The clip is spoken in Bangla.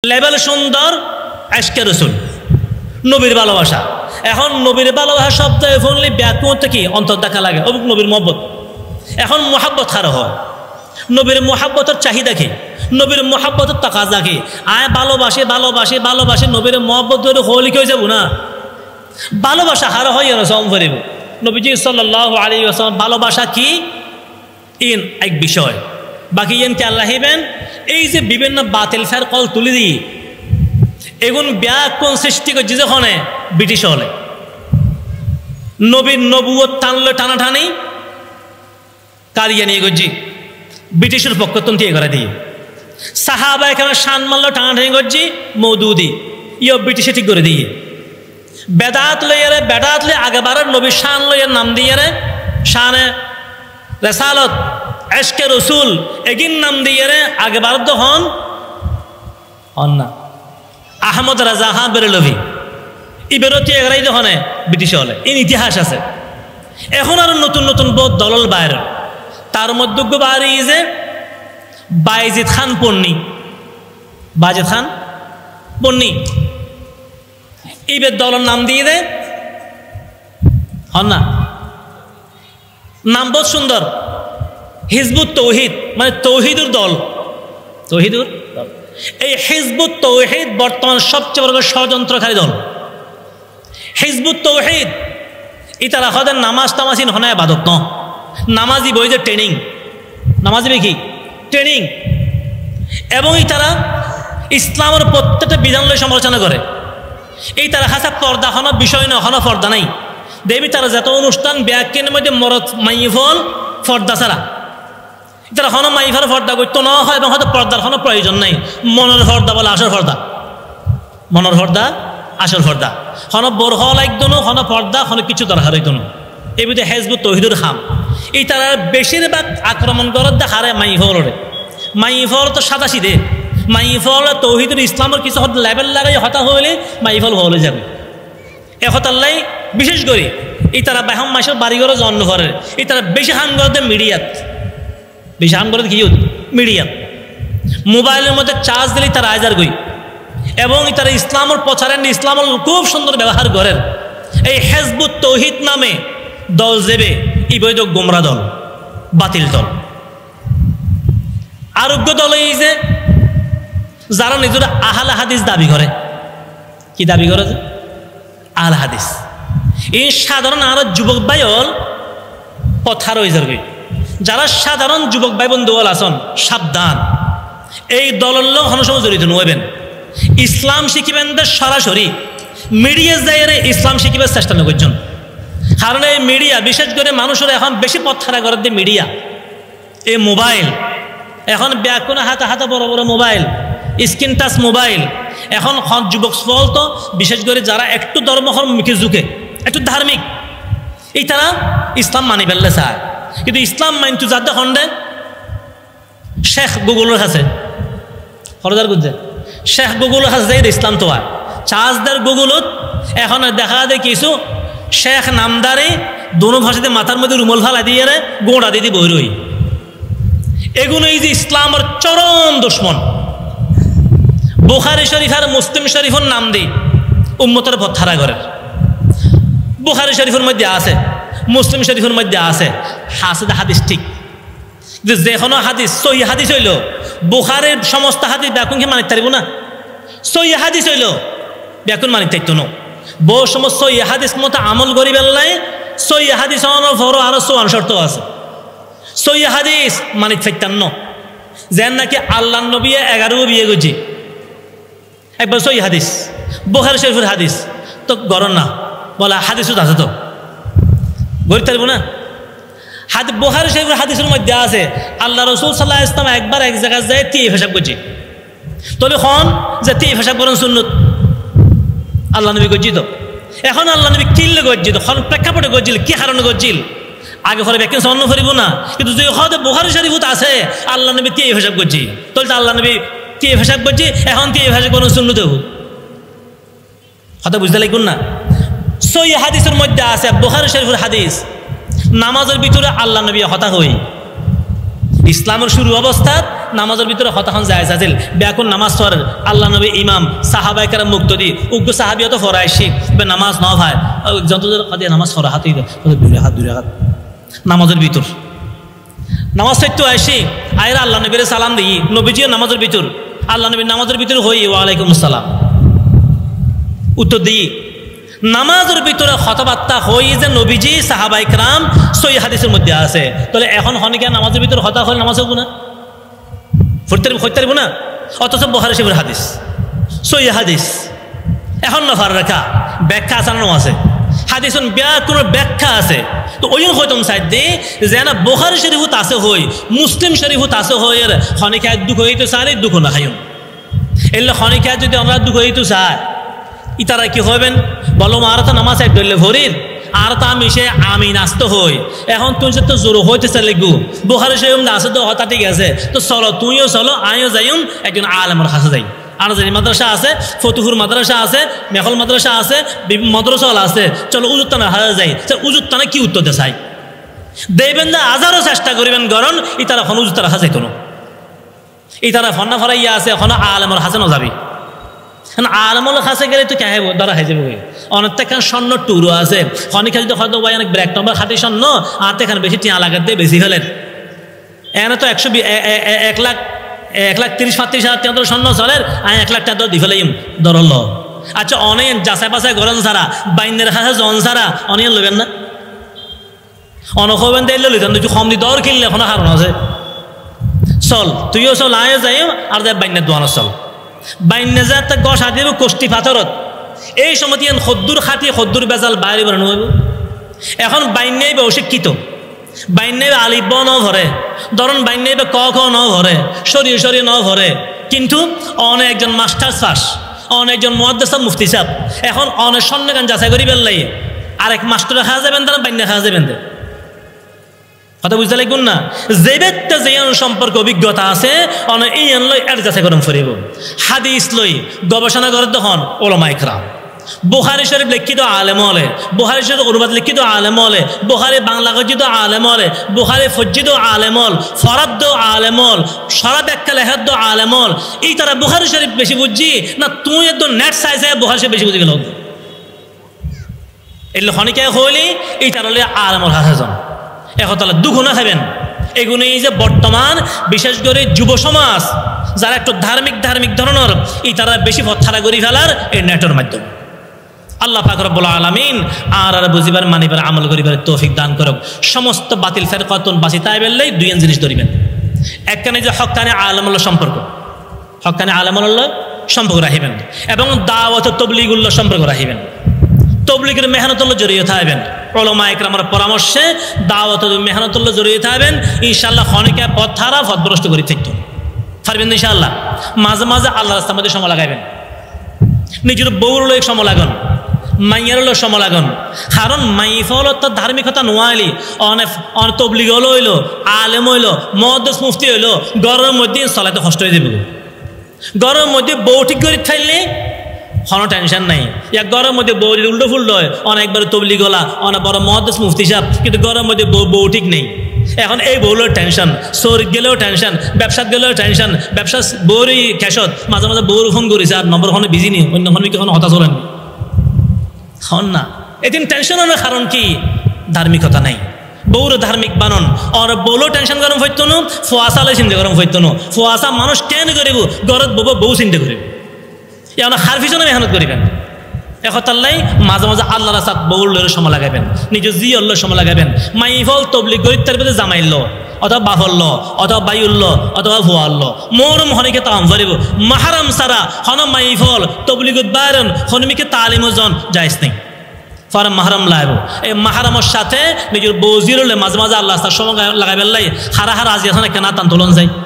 লেভেল সুন্দর, আশকে রসুল, নবীর ভালোবাসা। এখন নবীর ভালোবাসা শব্দ ফুললি ব্যাকুত কি অন্তর দেখা লাগে, অবুক নবীর মহব্বত। এখন মোহাব্বত হারা হয়, নবীর মোহাব্বতের চাহিদা কি, নবীর মোহাব্বতের তাকাজা কি। আয় ভালোবাসে ভালোবাসে ভালোবাসে নবীর মোহাব্বত ধরে হলি কেউ যাব না, ভালোবাসা হারা হয় না সম করিব। নবীজি সাল্লাল্লাহু আলাইহি ওয়াসাল্লাম ভালোবাসা কি ইন এক বিষয়, বাকি ইন কে আল্লাহ হিবেন। এই যে বিভিন্ন বাতিল ফের কল তুলে দিই এগুন ব্যাকুণ সৃষ্টি করছে যখন ব্রিটিশ হলে নবীর নবুয়ত টানলো টানাটানি কারিয়া নিয়ে করছি ব্রিটিশের পক্ষ তন্তি এ করে দিয়ে সাহাবা এখানে শান মারলো টানাটানি করছি মৌদুদি ইয়ে ব্রিটিশে ঠিক করে দিয়ে বেদাত লইয়ারে বেদাত লই আগেবারের নবীর শান লইয়ের নাম দিয়ে রে শানে রেসালত এশকে রসুল এগিন নাম দিয়ে রে আগেবার তো হন না আহমদ রাজা হা বেরেলভি ই বেরোতি এগারাই যখন ব্রিটিশ হলে ইন ইতিহাস আছে। এখন আর নতুন নতুন বহুত দলল বাইর, তার মধ্যে বাড়ি যে বাইজিদ খান পন্নী, বাজিদ খান পন্নী ইবের দলের নাম দিয়ে দেয় হন না, নাম বহুত সুন্দর হিজবুত তৌহিদ, মানে তৌহিদুর দল, তৌহিদুর দল। এই হিজবুত তৌহিদ বর্তমান সবচেয়ে বড় ষড়যন্ত্রকারী দল। হিজবুত তৌহিদ ইতারা হদের নামাজ তামাজিন হনায় বাদত ন নামাজি বই যে ট্রেনিং, নামাজি কি ট্রেনিং, এবং ইতারা ইসলামের প্রত্যেকটা বিধান লই সমালোচনা করে। এই তারা খাসা পর্দা হনো বিষয় না, হনো পর্দা নাই দেবী তারা যত অনুষ্ঠান ব্যাকের মধ্যে মরত মাইফল পর্দা ছাড়া তারা হনো মাইফার পর্দা করতো না হয়, এবং হয়তো পর্দার কোনো প্রয়োজন নাই। মনের পর্দা বলে আসল পর্দা, মনের পর্দা আসল পর্দা, হন বোর হওয়া লাগতো না, হন পর্দা হন কিছু দরকার হইতো না। এই বুঝে হেজবুত তৌহিদুর খাম এই তারা বেশিরভাগ আক্রমণ করার দেখারে মাইফলরে, মাইফল তো সাদাশি দে মাইফল তৌহিদুর ইসলামের কিছু লেভেল লাগাই হতা হইলে মাইফল হলে যাবে। একতাল্লাই বিশেষ করে এই তারা বাহম মাসের বাড়িঘরও জন্ম করে, এই তারা বেশি হান করে মিডিয়াত, বেশি হান করে কি মিডিয়াত মোবাইলের মধ্যে চার্জ দিলেই তারা আজার গই, এবং তারা ইসলামের প্রচারেন ইসলামের খুব সুন্দর ব্যবহার করেন। এই হেজবুত তৌহিদ নামে দল যাবে ই বৈধ গোমরা দল, বাতিল দল। আরোগ্য দল এই যে যারা নিজেরা আহলে হাদিস দাবি করে, কি দাবি করে যে আহলে হাদিস, এই সাধারণ আর যুবক ভাই হল পথার হয়ে যাবে। যারা সাধারণ যুবক ভাই বন্ধু হল আসন সাবধান, এই দলের লোক সময় জড়িত নইবেন। ইসলাম শিখিবেন সরাসরি মিডিয়া যাইরে ইসলাম শিখিবার চেষ্টা করছেন, কারণ এই মিডিয়া বিশেষ করে মানুষের এখন বেশি পথারা করে দিয়ে মিডিয়া, এই মোবাইল এখন ব্যাকুনা হাতে হাতে বড় বড় মোবাইল, স্ক্রিন টাচ মোবাইল। এখন যুবক ফল তো বিশেষ করে যারা একটু ধর্মহর মুখে ঝুঁকে একটু ধার্মিক, এই তারা ইসলাম মানি ফেললে চায়, কিন্তু ইসলাম মানতু যাতে খন্ডে শেখ গুগলের কাছে হরদার গুজে শেখ গুগলের কাছে যাই ইসলাম তো আর চার্জদার গুগলত এখন দেখা যায় কিছু শেখ নামদারে দোনো ভাষাতে মাথার মধ্যে রুমল ফালা দিয়ে গোড়া দিদি বই রই। এগুলো এই যে ইসলামের চরম দুশ্মন। বুখারী শরীফ আর মুসলিম শরীফের নাম দিই উম্মতের পথারা করে। বুখারী শরীফের মধ্যে আছে, মুসলিম শরীফের মধ্যে আছে হাসিদ হাদিস ঠিক, যে কোনো হাদিস সহি হাদিস হইল বুখারীর সমস্ত হাদিস ব্যাকুনকে মানি তারিব না, সহি হাদিস হইল ব্যাকুন মানি তাইতো না। বহু সময় সহি হাদিস মতো আমল করি বেললাই সহি হাদিস ফরো আরো সোয়ান শর্ত আছে। সহি হাদিস মানি ফাইতাম ন, যেন নাকি আল্লাহ নবী 11 বিয়ে করছি একবার সহি হাদিস বুখারী শরীফের হাদিস তো গরম না বলা হাদিসও আছে তো গড়ি তারিব না। বুখারী শরীফের হাদিসের মধ্যে আছে আল্লাহ রসুল সাল্লাল্লাহু আলাইহি ওয়াসাল্লাম একবার এক জায়গায় যায় তি হিসাব করছি, তবে খন যে তি হিসাব করেন সুন্নত আল্লাহ নবী গজ্জিত। এখন আল্লাহ নবী কিনলে গজ্জিত খন প্রেক্ষাপটে গজ্জিল, কি কারণে গজ্জিল আগে পরে ব্যাখ্যা অন্য করিব না, কিন্তু যে হয়তো বুখারী শরীফত আছে আল্লাহ নবী তি হিসাব করছি, তাহলে আল্লাহ নবী তি হিসাব করছি এখন তি হিসাব করেন সুন্নত কথা বুঝতে লাগুন না। সহি হাদিসের মধ্যে আছে বুখারী শরীফের হাদিস নামাজের ভিতরে আল্লাহ নবী হতা হই ইসলামের শুরু অবস্থাত নামাজের ভিতরে হতাহন জায়েজ আছিল বেকুন নামাজ পড়েন আল্লাহ নবী ইমাম সাহাবায়ে কেরাম মুক্তদি উগ্র সাহাবিয়ত ফরাইশি বে নামাজ ন ভাই যতদের কাজে নামাজ পড়া হাতই দূরে হাত নামাজের ভিতর নামাজ পড়তে আইসি আয়রা আল্লাহ নবীর সালাম দিই নবীজি নামাজের ভিতর আল্লাহ নবী নামাজের ভিতর হই ওয়ালাইকুম আসসালাম উত্তর দিই নামাজের ভিতরে কথাবার্তা হই যে নবীজি সাহাবায়ে কেরাম সহি হাদিসের মধ্যে আছে তাহলে এখন হনিকা নামাজের ভিতরে হতা হলে নামাজ হবো না হইতে না অথচ বুখারী শরীফের হাদিস সহি হাদিস এখন না ফার রাখা ব্যাখ্যা আসানো আছে হাদিসন কোনো ব্যাখ্যা আছে তো ওই হয়তম সাইড দিয়ে যে না বুখারী শরীফত আছে হই মুসলিম শরীফত আছে হই এর হনিকা দুঃখ হইতে চাই দুঃখ না খাইম এলে হনিকা যদি আমরা দুঃখ হইতে চাই ইতারা কি হবেন বলো আর তো নামাজ এক ধরলে ভরির আর তো আমি সে আমি নাস্ত হই এখন তুই তো জোর হইতেছে লিখবো বুখারী শরীফ আছে তো হঠাৎ ঠিক আছে তো চলো তুইও চলো আমিও যাইম একজন আলেমের কাছে যাই আনাজারি মাদ্রাসা আছে ফতুহুর মাদ্রাসা আছে মেখল মাদ্রাসা আছে মাদ্রাসা আছে চলো উজুত্তানা হাজা যাই উজুত্তানা কি উত্তর দে চাই দেবেন না হাজারও চেষ্টা করিবেন গরণ ইতারা এখন উজুত্তারা হাজাই কোনো ইতারা ফন্না ফরাইয়া আছে এখন আলেমের হাসে নজাবি আলমল কাছে গেলে তো কে ধরা হয়ে যাবে অনেক এখানে স্বর্ণ টুরও আছে অনেক যদি হয়তো ভাই অনেক ব্র্যাক নম্বর খাটি স্বর্ণ আর তো এখানে বেশি টিয়া লাগাতে দিয়ে বেশি ফেলেন এখানে তো 1,30,000-1,35,000 স্বর্ণ চলের আমি 1 লাখ টাকা দিয়ে ফেলাইম ধরল আচ্ছা অনেক যাচাই বাছাই করেন ছাড়া বাইনের কাছে জন ছাড়া অনেক লবেন না অনেক হবেন দিলে লইতেন তুই কম দিয়ে দর কিনলে এখনো কারণ আছে চল তুইও চল আয় যাই আর যাই বাইনের দোয়ানো চল বাইনে যা তা গছ হাতি কষ্টি পাথরত এই সময় খদ্দুর খাটি খদ্দুর বেজাল বাইরে বেড়ানো হইব এখন বাইনে অশিক্ষিত বাইনে আলিব ন ভরে ধরুন বাইনে ক খ ন ভরে সরিয়ে ন ভরে কিন্তু অনেক একজন মাস্টার পাস অনেকজন মুহাদ্দিস মুফতি সাহেব এখন অনেক স্বর্ণগান যাচাই করি বেল লাগে আরেক মাস্টার খাওয়া যাবেন তারা বাইনে খাওয়া যাবেন কথা বুঝতে লাগবেন না যে ব্যক্তি যে সম্পর্কে অভিজ্ঞতা আছে অনেক এই লই এর যাচাই করম ফরিব হাদিস লই গবেষণা করে তখন ওলামায়ে কেরাম বুখারী শরীফ লিখিত আলেম হলে বুখারী শরীফ অনুবাদ লিখিত আলেম হলে বুখারী বাংলা গজিত আলেম হলে বুখারী ফজ্জিত আলেম হল ফরাদ্দ আলেম হল সারা ব্যাখ্যা লেখাদ্দ আলেম হল এই তারা বুখারী শরীফ বেশি বুঝছি না তুই একদম নেট সাইজে বুখারী শরীফ বেশি বুঝে গেল এগুলো হনিকে হইলি এই তারা আলেমর হাসাজন একতলা দুগুণা খাবেন এগুলো এই যে বর্তমান বিশেষ করে যুব সমাজ যারা একটু ধার্মিক ধরনের এই তারা বেশি পথছাড়া করি ফেলার এই নেটের মাধ্যমে আল্লাহ পাক রব্বুল আলামিন আর বুঝিবার মানিবার আমল করিবার তৌফিক দান করুক সমস্ত বাতিল ফেরকাতুন বাসি তাই বললে দুই জিনিস ধরিবেন একখানে যে হক্কানি আলেমুল্লাহ সম্পর্ক হক্কানি আলেমুল্লাহ সম্পর্ক রাখিবেন এবং দাওয়াত তাবলীগুল্লাহ সম্পর্ক রাখিবেন তবলিগের মেহনতুল্লাহ জড়িয়ে থাকবেন উলামায়ে কেরামের পরামর্শে দাওয়াত মেহনতুল্লাহ জড়িয়ে থাকবেন ইনশাআল্লাহ খনিকা পথ ছাড়া পথভ্রষ্ট করে থাকতো পারবেন ইনশাআল্লাহ মাঝে মাঝে আল্লাহর রাস্তার মধ্যে সময় লাগাবেন নিজের বউর লোক সময় লাগান মাইয়ের লোক সময় লাগান কারণ মাইফল তো ধার্মিকতা নোয়াইলি অনেক তবলিগ হইলো আলেম হইলো মুহাদ্দিস মুফতি হইলো গরমের মধ্যে চলাতে কষ্ট হয়ে যাবে গরমের মধ্যে বউ ঠিক করে থাকলে কোনো টেনশন নাই এক গরমের মধ্যে বউ উল্টো ফুল্টো হয় অনেকবার তবলিগ হলা অনেক বড় মুহাদ্দিস মুফতি সাহেব কিন্তু গরমের মধ্যে বউ ঠিক নেই এখন এই বউলের টেনশন শরীর গেলেও টেনশন ব্যবসাত গেলেও টেনশন ব্যবসা বউরই ক্যাশত মাঝে মাঝে বউর ফোন করেছে আর নম্বর কোনো বিজি নেই অন্য কোনো কখনো হতাশ হলেন হন না এদিন টেনশনের কারণ কি ধার্মিকতা নাই বউর ধার্মিক বানন আর বউলো টেনশন গরম হইতো না ফুয়াশালে চিন্তা গরম হইতো না ফুয়াশা মানুষ কেন করিব গরত বউ চিন্তা করিব এখন হার পিছনে মেহনত করিবেন একতাল্লাই মাঝে মাঝে আল্লাহ রাস্তাত বউলের সময় লাগাবেন নিজের জি অল্লোর সময় লাগাবেন মাইফল তবলিগ গরিব তার ভিতরে জামাইল অথবা বাফল্ল অথবা বাইউল্ল অথবা ভুয়াল্ল মরম হনিকে তাম ভরিব মাহারাম সারা হন মাইফল তবলিগত বাইরন হনমিকে তালিমজন যাইস নেই ফারাম মাহারাম লাইব এই মাহারামের সাথে নিজের বউজির মাঝে মাঝে আল্লাহ রাস্তার সময় লাগাবেন লাই হারা আজি এখন কেনা তান তোলন যায়